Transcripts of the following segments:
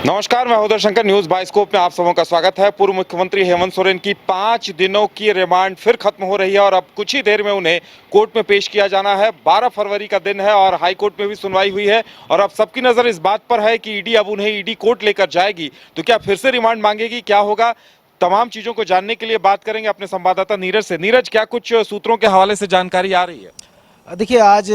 नमस्कार, मैं Uday Shankar. News bioscope में आप सबों का स्वागत है। पूर्व मुख्यमंत्री हेमंत सोरेन की 5 दिनों की रिमांड फिर खत्म हो रही है और अब कुछ ही देर में उन्हें कोर्ट में पेश किया जाना है। 12 फरवरी का दिन है और हाई कोर्ट में भी सुनवाई हुई है और अब सबकी नजर इस बात पर है कि ईडी अब उन्हें ईडी कोर्ट लेकर जाएगी तो क्या फिर से रिमांड मांगेगी, क्या होगा। तमाम चीजों को जानने के लिए बात करेंगे अपने संवाददाता नीरज से। नीरज, क्या कुछ सूत्रों के हवाले से जानकारी आ रही है? देखिए, आज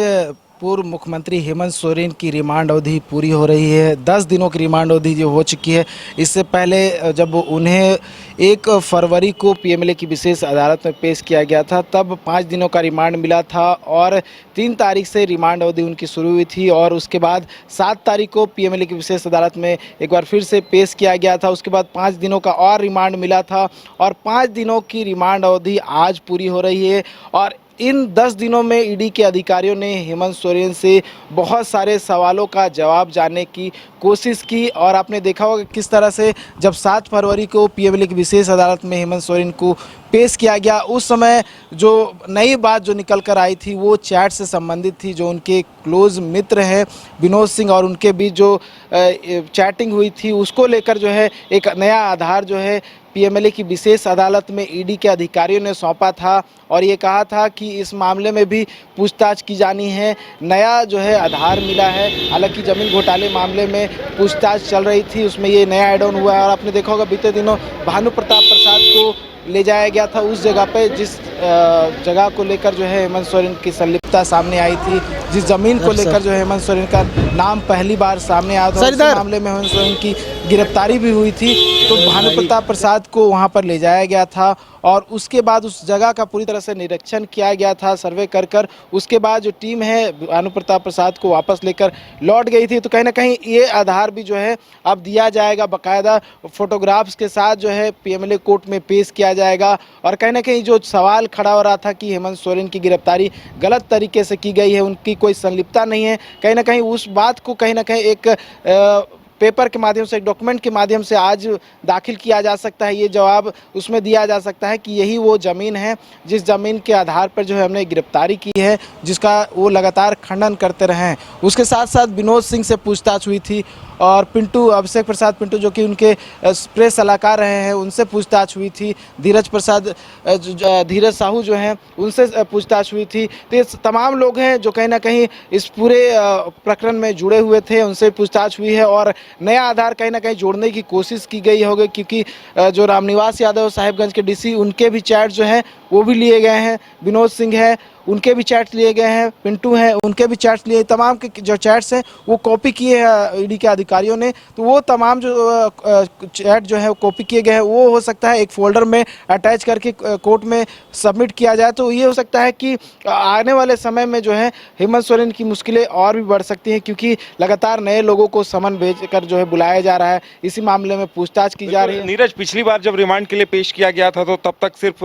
पूर्व मुख्यमंत्री हेमंत सोरेन की रिमांड अवधि पूरी हो रही है। 10 दिनों की रिमांड अवधि जो हो चुकी है। इससे पहले जब उन्हें 1 फरवरी को पीएमएलए की विशेष अदालत में पेश किया गया था, तब 5 दिनों का रिमांड मिला था और 3 तारीख से रिमांड अवधि उनकी शुरू हुई थी और उसके बाद 7 तारीख को पीएमएलए की विशेष अदालत में एक बार फिर से पेश किया गया था। उसके बाद 5 दिनों का और रिमांड मिला था और 5 दिनों की रिमांड अवधि आज पूरी हो रही है। और इन 10 दिनों में ईडी के अधिकारियों ने हेमंत सोरेन से बहुत सारे सवालों का जवाब जानने की कोशिश की और आपने देखा होगा किस तरह से जब 7 फरवरी को पीएमएलए की विशेष अदालत में हेमंत सोरेन को पेश किया गया, उस समय जो नई बात जो निकल कर आई थी वो चैट से संबंधित थी। जो उनके क्लोज मित्र हैं विनोद सिंह और उनके बीच जो चैटिंग हुई थी, उसको लेकर जो है एक नया आधार जो है पीएमएलए की विशेष अदालत में ईडी के अधिकारियों ने सौंपा था और ये कहा था कि इस मामले में भी पूछताछ की जानी है। नया जो है आधार मिला है। हालांकि जमीन घोटाले मामले में पूछताछ चल रही थी, उसमें ये नया ऐड ऑन हुआ है। और आपने देखा होगा बीते दिनों भानु प्रताप प्रसाद को ले जाया गया था उस जगह पे जिस जगह को लेकर जो है हेमंत सोरेन की संलिप्तता सामने आई थी, जिस जमीन को लेकर जो हेमंत सोरेन का नाम पहली बार सामने आया था, उस मामले में हेमंत सोरेन की गिरफ्तारी भी हुई थी। तो भानु प्रताप प्रसाद को वहां पर ले जाया गया था और उसके बाद उस जगह का पूरी तरह से निरीक्षण किया गया था, सर्वे कर उसके बाद जो टीम है भानु प्रताप प्रसाद को वापस लेकर लौट गई थी। तो कहीं ना कहीं ये आधार भी जो है अब दिया जाएगा, बाकायदा फोटोग्राफ्स के साथ जो है पीएमएलए कोर्ट में पेश किया जाएगा। और कहीं ना कहीं जो सवाल खड़ा हो रहा था कि हेमंत सोरेन की गिरफ्तारी गलत तरीके से की गई है, उनकी कोई संलिप्तता नहीं है, कहीं ना कहीं उस बात को कहीं ना कहीं एक पेपर के माध्यम से, एक डॉक्यूमेंट के माध्यम से आज दाखिल किया जा सकता है। ये जवाब उसमें दिया जा सकता है कि यही वो ज़मीन है जिस ज़मीन के आधार पर जो है हमने गिरफ्तारी की है, जिसका वो लगातार खंडन करते रहे हैं। उसके साथ साथ विनोद सिंह से पूछताछ हुई थी और पिंटू, अभिषेक प्रसाद पिंटू जो कि उनके प्रेस सलाहकार रहे हैं, उनसे पूछताछ हुई थी। धीरज साहू जो हैं उनसे पूछताछ हुई थी। तो ये तमाम लोग हैं जो कहीं ना कहीं इस पूरे प्रकरण में जुड़े हुए थे, उनसे पूछताछ हुई है और नया आधार कहीं ना कहीं जोड़ने की कोशिश की गई होगी, क्योंकि जो रामनिवास यादव साहिबगंज के डीसी, उनके भी चैट जो हैं वो भी लिए गए हैं। विनोद सिंह है, उनके भी चैट्स लिए गए हैं। पिंटू हैं, उनके भी चैट्स लिए। तमाम के जो चैट्स हैं वो कॉपी किए हैं ईडी के अधिकारियों ने। तो वो तमाम जो चैट जो है कॉपी किए गए हैं, वो हो सकता है एक फोल्डर में अटैच करके कोर्ट में सबमिट किया जाए। तो ये हो सकता है कि आने वाले समय में जो है हेमंत सोरेन की मुश्किलें और भी बढ़ सकती हैं, क्योंकि लगातार नए लोगों को समन भेजकर जो है बुलाया जा रहा है, इसी मामले में पूछताछ की जा रही है। नीरज, पिछली बार जब रिमांड के लिए पेश किया गया था तो तब तक सिर्फ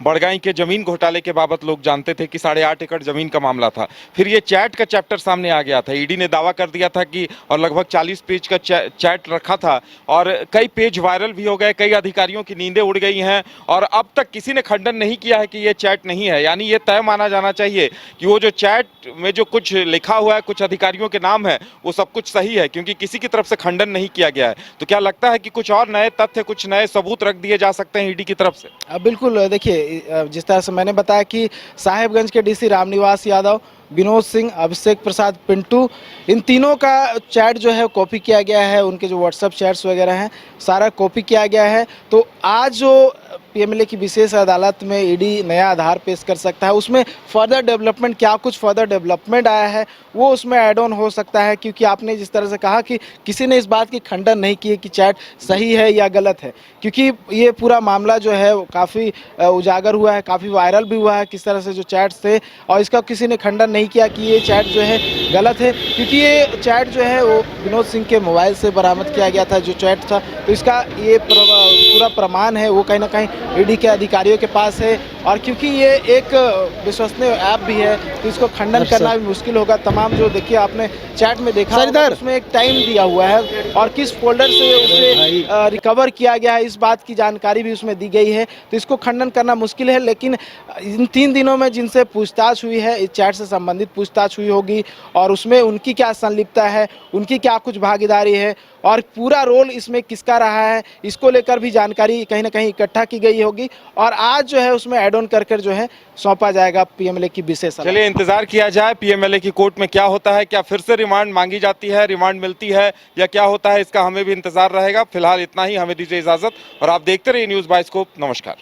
बड़गाई के जमीन घोटाले के बाबत लोग जानते थे कि 8.5 एकड़ जमीन का मामला था। फिर ये चैट का चैप्टर सामने आ गया था। ईडी ने दावा कर दिया था कि और लगभग 40 पेज का चैट रखा था और कई पेज वायरल भी हो गए, कई अधिकारियों की नींदें उड़ गई हैं और अब तक किसी ने खंडन नहीं किया है कि ये चैट नहीं है। यानी ये तय माना जाना चाहिए कि वो जो चैट में जो कुछ लिखा हुआ है, कुछ अधिकारियों के नाम है, वो सब कुछ सही है, क्योंकि किसी की तरफ से खंडन नहीं किया गया है। तो क्या लगता है कि कुछ और नए तथ्य, कुछ नए सबूत रख दिए जा सकते हैं ईडी की तरफ से? बिल्कुल। देखिए, जिस तरह से मैंने बताया कि साहिबगंज के डीसी रामनिवास यादव, विनोद सिंह, अभिषेक प्रसाद पिंटू, इन तीनों का चैट जो है कॉपी किया गया है। उनके जो व्हाट्सएप चैट्स वगैरह हैं सारा कॉपी किया गया है। तो आज जो पीएमएलए की विशेष अदालत में ईडी नया आधार पेश कर सकता है, उसमें फर्दर डेवलपमेंट, क्या कुछ फर्दर डेवलपमेंट आया है वो उसमें ऐड ऑन हो सकता है। क्योंकि आपने जिस तरह से कहा कि किसी ने इस बात की खंडन नहीं की है कि चैट सही है या गलत है, क्योंकि ये पूरा मामला जो है काफ़ी उजागर हुआ है, काफ़ी वायरल भी हुआ है किस तरह से जो चैट्स थे, और इसका किसी ने खंडन नहीं किया कि ये चैट जो है गलत है, क्योंकि ये चैट जो है वो विनोद सिंह के मोबाइल से बरामद किया गया था जो चैट था। तो इसका ये पूरा प्रमाण है वो कहीं ना कहीं ईडी के अधिकारियों के पास है। और क्योंकि ये एक विश्वसनीय ऐप भी है तो इसको खंडन करना भी मुश्किल होगा। तमाम जो देखिए आपने चैट में देखा उसमें एक टाइम दिया हुआ है और किस फोल्डर से उसे रिकवर किया गया है, इस बात की जानकारी भी उसमें दी गई है। तो इसको खंडन करना मुश्किल है। लेकिन इन 3 दिनों में जिनसे पूछताछ हुई है, इस चैट से संबंधित पूछताछ हुई होगी और उसमें उनकी क्या संलिप्तता है, उनकी क्या कुछ भागीदारी है, और पूरा रोल इसमें किसका रहा है, इसको लेकर भी जानकारी कहीं ना कहीं इकट्ठा की गई होगी और आज जो है उसमें ऐड ऑन कर जो है सौंपा जाएगा पीएमएलए की विशेष अदालत। चलिए इंतजार किया जाए पीएमएलए की कोर्ट में क्या होता है, क्या फिर से रिमांड मांगी जाती है, रिमांड मिलती है या क्या होता है, इसका हमें भी इंतजार रहेगा। फिलहाल इतना ही, हमें दीजिए इजाजत और आप देखते रहिए न्यूज़ बाइस्कोप। नमस्कार।